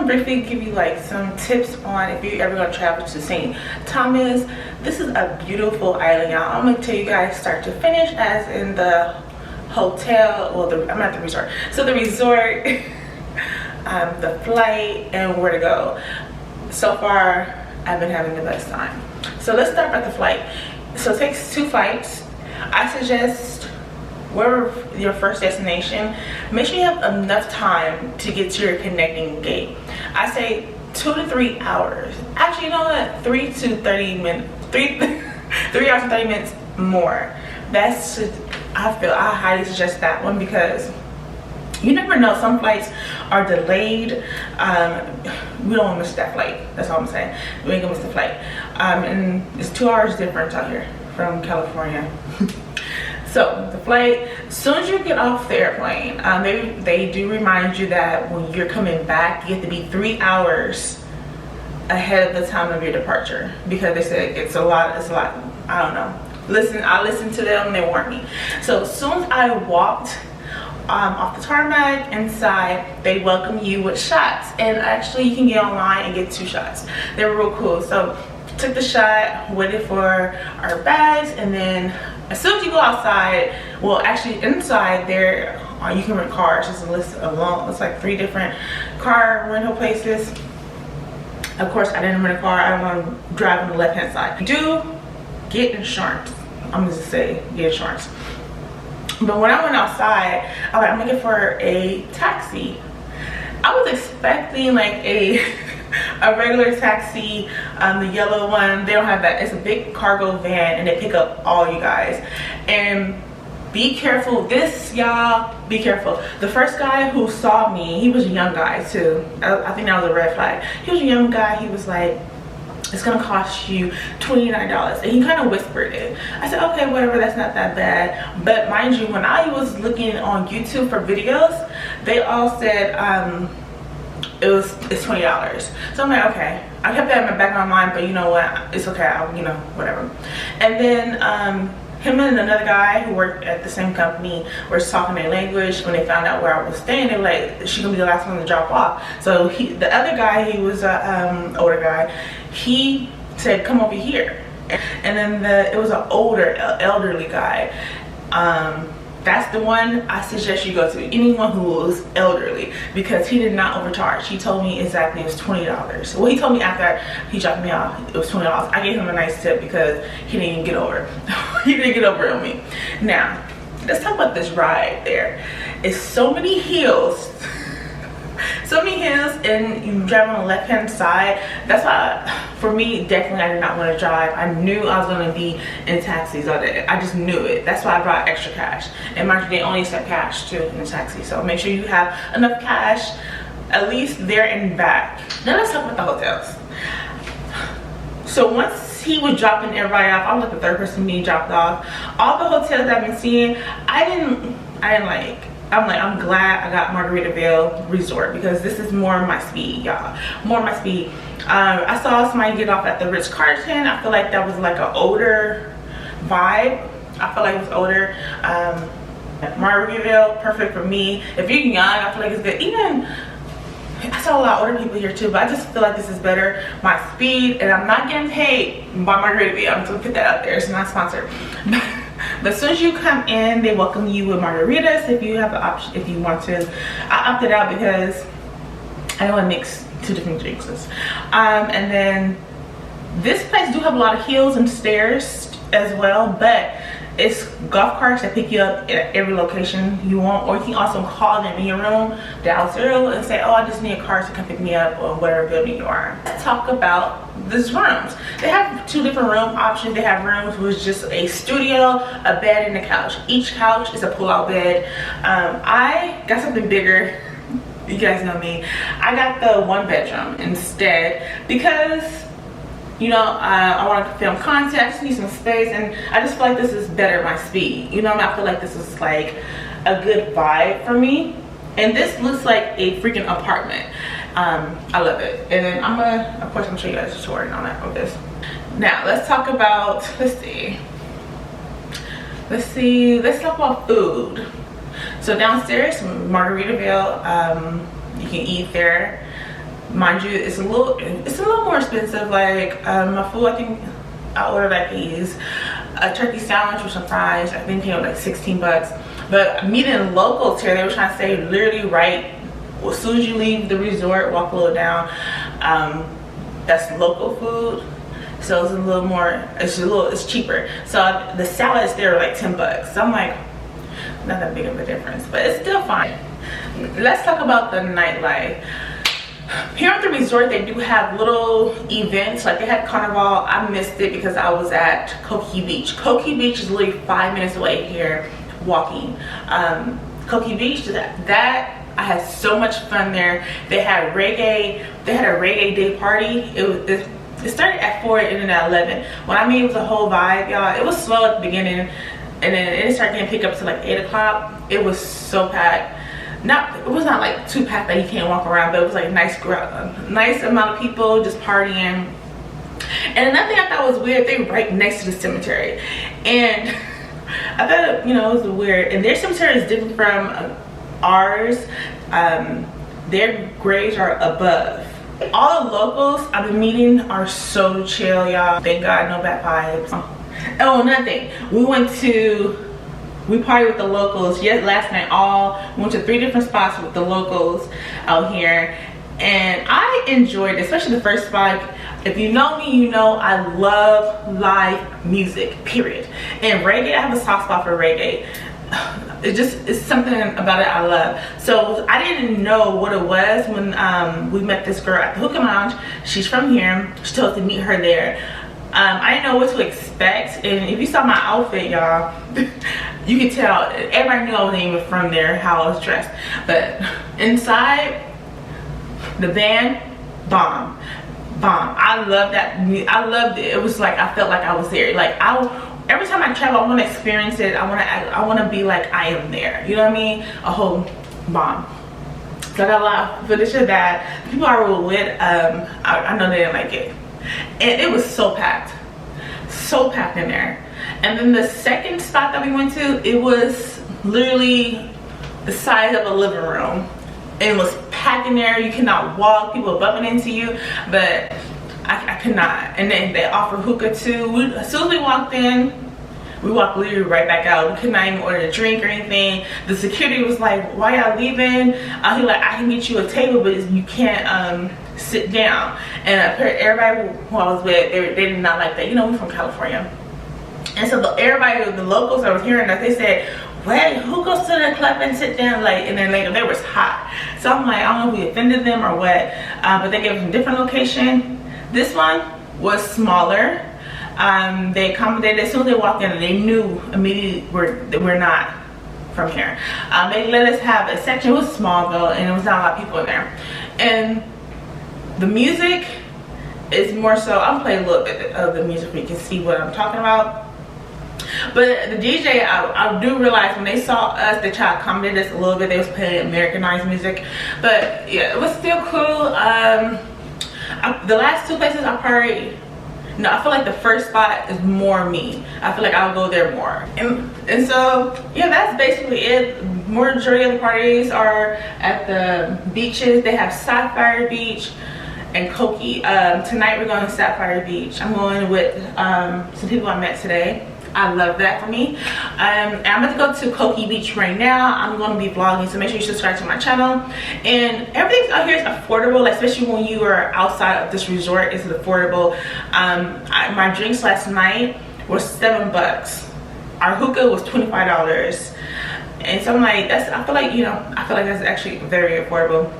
to briefly give you like some tips on if you're ever going to travel to St. Thomas. This is a beautiful island, y'all. I'm going to tell you guys start to finish, as in the hotel, well, I'm at the resort. So the resort, the flight, and where to go. So far, I've been having the best time. So let's start with the flight. So it takes 2 flights. I suggest wherever your first destination, make sure you have enough time to get to your connecting gate. I say 2 to 3 hours. Actually, you know what? 3 to 30 minutes. 3 hours and 30 minutes more. That's, I highly suggest that one, because you never know. Some flights are delayed. We don't want to miss that flight. That's all I'm saying. We ain't gonna miss the flight. And it's 2 hours difference out here from California. So the flight, as soon as you get off the airplane, they do remind you that when you're coming back, you have to be 3 hours ahead of the time of your departure, because they said it's a lot. I don't know. I listened to them, they warned me. So as soon as I walked off the tarmac inside, they welcome you with shots, and actually you can get online and get 2 shots. They were real cool. So took the shot, waited for our bags, and then as soon as you go outside, well, actually inside there, you can rent cars. It's a list alone. It's like 3 different car rental places. Of course, I didn't rent a car. I want to drive on the left-hand side. Do get insurance. I'm just say get insurance. But when I went outside, I'm looking for a taxi. I was expecting like a regular taxi, the yellow one. They don't have that. It's a big cargo van, and they pick up all you guys. And be careful. This, y'all, be careful. The first guy who saw me, he was a young guy too. I think that was a red flag. He was a young guy. He was like, it's gonna cost you $29, and he kind of whispered it. I said, okay, whatever, that's not that bad. But mind you, when I was looking on YouTube for videos, they all said it's $20. So I'm like, okay. I kept that in the back of my mind, but you know what, it's okay. You know, whatever. And then him and another guy who worked at the same company were talking their language. When they found out where I was staying, they were like, she's gonna be the last one to drop off. So the other guy, he was a older guy, he said, come over here. And then it was an elderly guy. That's the one I suggest you go to, anyone who is elderly, because he did not overcharge. He told me exactly it was $20. Well, he told me after he dropped me off, it was $20. I gave him a nice tip because he didn't even get over. He didn't get over on me. Now, let's talk about this ride there. It's so many hills. So many hills, and you drive on the left hand side. That's why, for me, definitely I did not want to drive. I knew I was going to be in taxis all day. I just knew it. That's why I brought extra cash. And mind you, they only accept cash too in the taxi. So make sure you have enough cash, at least there and back. Now let's talk about the hotels. So once he was dropping everybody off, I was like the 3rd person being dropped off. All the hotels I've been seeing, I didn't like. I'm glad I got Margaritaville Resort, because this is more of my speed, y'all. More of my speed. I saw somebody get off at the Ritz-Carlton. I feel like that was like an older vibe. I feel like it was older. Margaritaville, perfect for me. If you're young, I feel like it's good. Even, I saw a lot of older people here too, but I just feel like this is better. My speed, and I'm not getting paid by Margaritaville. I'm just gonna put that out there. It's not sponsored. But as soon as you come in, they welcome you with margaritas if you have the option, if you want to. I opted out because I don't want to mix 2 different drinks. And then this place do have a lot of hills and stairs as well, but it's golf carts that pick you up at every location you want, or you can also call them in your room, dial 0 and say, oh, I just need a car to come pick me up, or whatever building you are. Let's talk about these rooms. They have 2 different room options. They have rooms with just a studio, a bed, and a couch. Each couch is a pull-out bed. I got something bigger. You guys know me. I got the 1-bedroom instead, because you know, I want to film content. I just need some space, and I just feel like this is better my speed. You know what I mean? I feel like this is like a good vibe for me. And this looks like a freaking apartment. I love it. And then of course, I'm gonna show you guys a tour and all that of this. Now, let's talk about, let's talk about food. So downstairs, Margaritaville, you can eat there. Mind you, it's a little more expensive. Like my food, I think I ordered like a turkey sandwich with some fries. I think it came up like 16 bucks. But meeting locals here, they were trying to say literally right as soon as you leave the resort, walk a little down, that's local food. So it's a little more, it's cheaper. So the salads there are like 10 bucks. So I'm like, not that big of a difference, but it's still fine. Let's talk about the nightlife. Here at the resort, they do have little events, like they had carnival. I missed it because I was at Coki Beach. Coki Beach is literally 5 minutes away here walking. Coki Beach, that I had so much fun there. They had reggae, they had a reggae day party. It started at 4 and ended at 11. When I mean it was a whole vibe, y'all. It was slow at the beginning, and then it started getting picked up to like 8 o'clock. It was so packed. It was not like too packed that you can't walk around, but it was like nice amount of people just partying. And another thing I thought was weird, they were right next to the cemetery, and I thought, you know, it was weird. And their cemetery is different from ours. Their graves are above. All the locals I've been meeting are so chill, y'all. Thank God, no bad vibes. Oh, nothing. We partied with the locals last night. We went to 3 different spots with the locals out here, and I enjoyed it, especially the first spot. If you know me, you know I love live music, period. And reggae, I have a soft spot for reggae. It's something about it I love. So I didn't know what it was when we met this girl at the hookah lounge. She's from here. She told us to meet her there. I didn't know what to expect, and if you saw my outfit, y'all, you could tell everybody knew I wasn't even from there, how I was dressed. But inside, the band, bomb. I love that. I loved it. It was like I felt like I was there. Like every time I travel, I want to experience it. I want to be like I am there. You know what I mean? A whole bomb. So I got a lot of footage of that. The people I were with, I know they didn't like it. And it was so packed in there. And then the second spot that we went to, it was literally the size of a living room. It was packed in there. You cannot walk. People were bumping into you, but I could not. And then they offered hookah too. As soon as we walked in, we walked literally right back out. We could not even order a drink or anything. The security was like, "Why y'all leaving?" He like, "I can get you a table, but you can't sit down." And everybody who I was with, they did not like that. You know, we're from California, and so everybody, the locals that was hearing us, they said, "Wait, who goes to the club and sit down?" Like, and then later they was hot. So I'm like, I don't know if we offended them or what, but they gave us a different location. This one was smaller. They accommodated as soon as they walked in, and they knew immediately we're not from here. They let us have a section. It was small though, and there was not a lot of people in there. And the music is more so, I'll play a little bit of the music so you can see what I'm talking about. But the DJ, I do realize when they saw us, they tried to accommodate us a little bit. They was playing Americanized music, but yeah, it was still cool. The last 2 places I partied, no, I feel like the first spot is more me. I feel like I'll go there more. And so, yeah, that's basically it. Majority of the parties are at the beaches. They have Sapphire Beach and Coki. Tonight we're going to Sapphire Beach. I'm going with some people I met today. I love that for me. And I'm going to go to Coki Beach right now. I'm going to be vlogging, so make sure you subscribe to my channel. And everything out here is affordable, like, especially when you are outside of this resort. It's affordable. My drinks last night were $7. Our hookah was $25. And so I'm like, I feel like that's actually very affordable.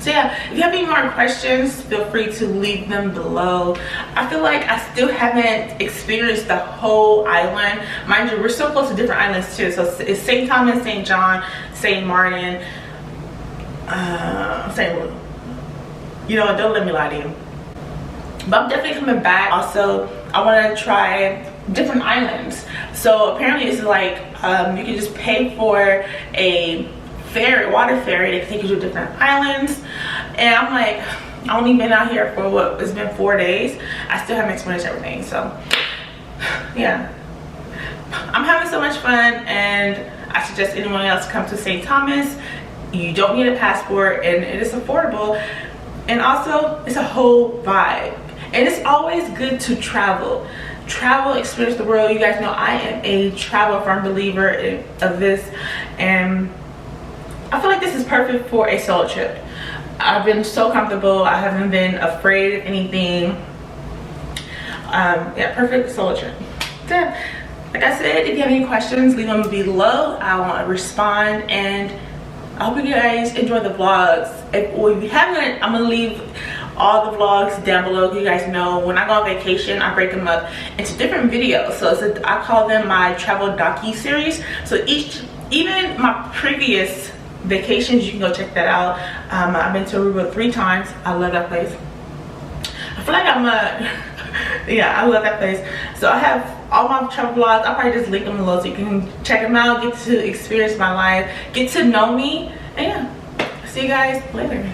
So yeah, if you have any more questions, feel free to leave them below. I feel like I still haven't experienced the whole island. Mind you, we're so close to different islands too. So it's St. Thomas, St. John, St. Martin, St. Louis. You know what, don't let me lie to you. But I'm definitely coming back. Also, I want to try different islands. So apparently it's like you can just pay for a water ferry that can take you to different islands. And I'm like, I only been out here for what, it's been 4 days. I still haven't experienced everything. So yeah, I'm having so much fun, and I suggest anyone else come to St. Thomas. You don't need a passport, and it is affordable. And also, it's a whole vibe. And it's always good to travel. Travel, experience the world. You guys know I am a travel firm believer of this. And I feel like this is perfect for a solo trip. I've been so comfortable. I haven't been afraid of anything. Yeah, perfect solo trip. So, like I said, if you have any questions, leave them below. I want to respond, and I hope you guys enjoy the vlogs. If you haven't, I'm gonna leave all the vlogs down below. You guys know when I go on vacation, I break them up into different videos. So I call them my travel docu-series. So even my previous vacations, you can go check that out. I've been to Aruba 3 times. I love that place. I feel like yeah, I love that place. So I have all my travel vlogs. I'll probably just link them below so you can check them out, get to experience my life, get to know me, and yeah, see you guys later.